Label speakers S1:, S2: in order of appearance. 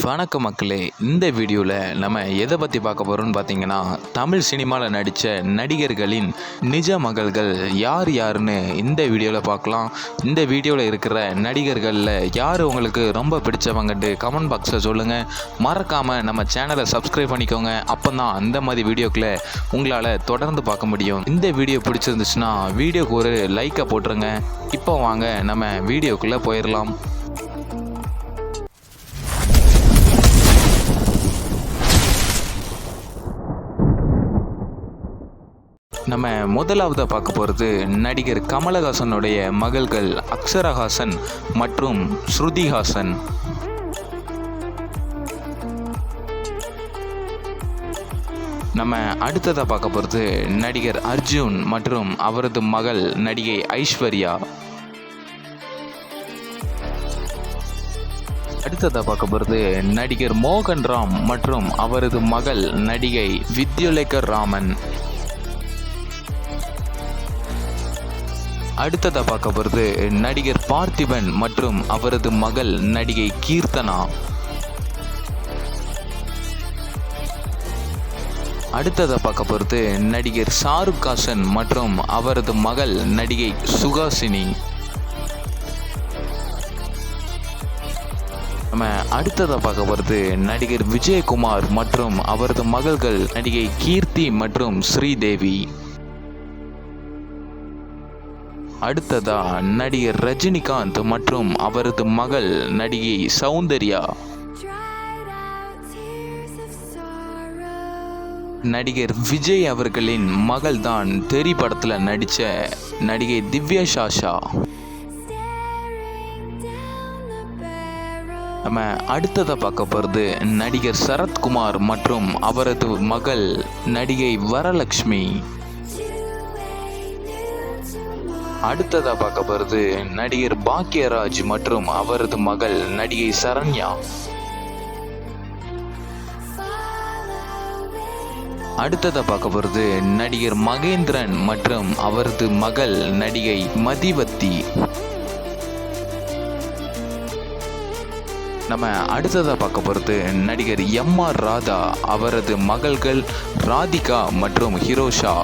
S1: வணக்க மக்களே, இந்த வீடியோவில் நம்ம எதை பற்றி பார்க்க போகிறோம்னு பார்த்தீங்கன்னா, தமிழ் சினிமாவில் நடித்த நடிகர்களின் நிஜ மகள்கள் யார் யாருன்னு இந்த வீடியோவில் பார்க்கலாம். இந்த வீடியோவில் இருக்கிற நடிகர்களில் யார் உங்களுக்கு ரொம்ப பிடிச்சவங்கட்டு கமெண்ட் பாக்ஸில் சொல்லுங்கள். மறக்காமல் நம்ம சேனலை சப்ஸ்கிரைப் பண்ணிக்கோங்க. அப்போ தான் அந்த மாதிரி வீடியோக்களை உங்களால் தொடர்ந்து பார்க்க முடியும். இந்த வீடியோ பிடிச்சிருந்துச்சுன்னா வீடியோக்கு ஒரு லைக்கை போட்டுருங்க. இப்போ வாங்க நம்ம வீடியோக்குள்ளே போயிடலாம். நம்ம முதலாவதாக பார்க்க போகிறது நடிகர் கமலஹாசனுடைய மகள்கள் அக்ஷராஹாசன் மற்றும் ஸ்ருதிஹாசன். நம்ம அடுத்ததாக பார்க்க போகிறது நடிகர் அர்ஜுன் மற்றும் அவரது மகள் நடிகை ஐஸ்வர்யா. அடுத்ததாக பார்க்க போகிறது நடிகர் மோகன்ராம் மற்றும் அவரது மகள் நடிகை வித்யுலேகர் ராமன். அடுத்ததாக பார்க்க போகிறது நடிகர் பார்த்திபன் மற்றும் அவரது மகள் நடிகை கீர்த்தனா. அடுத்ததாக பார்க்க போகிறது நடிகர் ஷாருக்காசன் மற்றும் அவரது மகள் நடிகை சுகாசினி. நம்ம அடுத்ததாக பார்க்க போகிறது நடிகர் விஜயகுமார் மற்றும் அவரது மகள்கள் நடிகை கீர்த்தி மற்றும் ஸ்ரீதேவி. அடுத்ததா நடிகர் ரஜினிகாந்த் மற்றும் அவரது மகள் நடிகை சௌந்தர்யா. நடிகர் விஜய் அவர்களின் மகள் தான் தெரி படத்தில் நடித்த நடிகை திவ்யா சாஷா. நம்ம அடுத்ததை பார்க்க போகிறது நடிகர் சரத்குமார் மற்றும் அவரது மகள் நடிகை வரலட்சுமி. அடுத்ததாக பார்க்க போகிறது நடிகர் பாக்யராஜ் மற்றும் அவரது மகள் நடிகை சரண்யா. அடுத்ததாக பார்க்க போகிறது நடிகர் மகேந்திரன் மற்றும் அவரது மகள் நடிகை மதிவத்தி. நம்ம அடுத்ததாக பார்க்க போகிறது நடிகர் எம்.ஆர். ராதா, அவரது மகள்கள் ராதிகா மற்றும் ஹிரோஷா.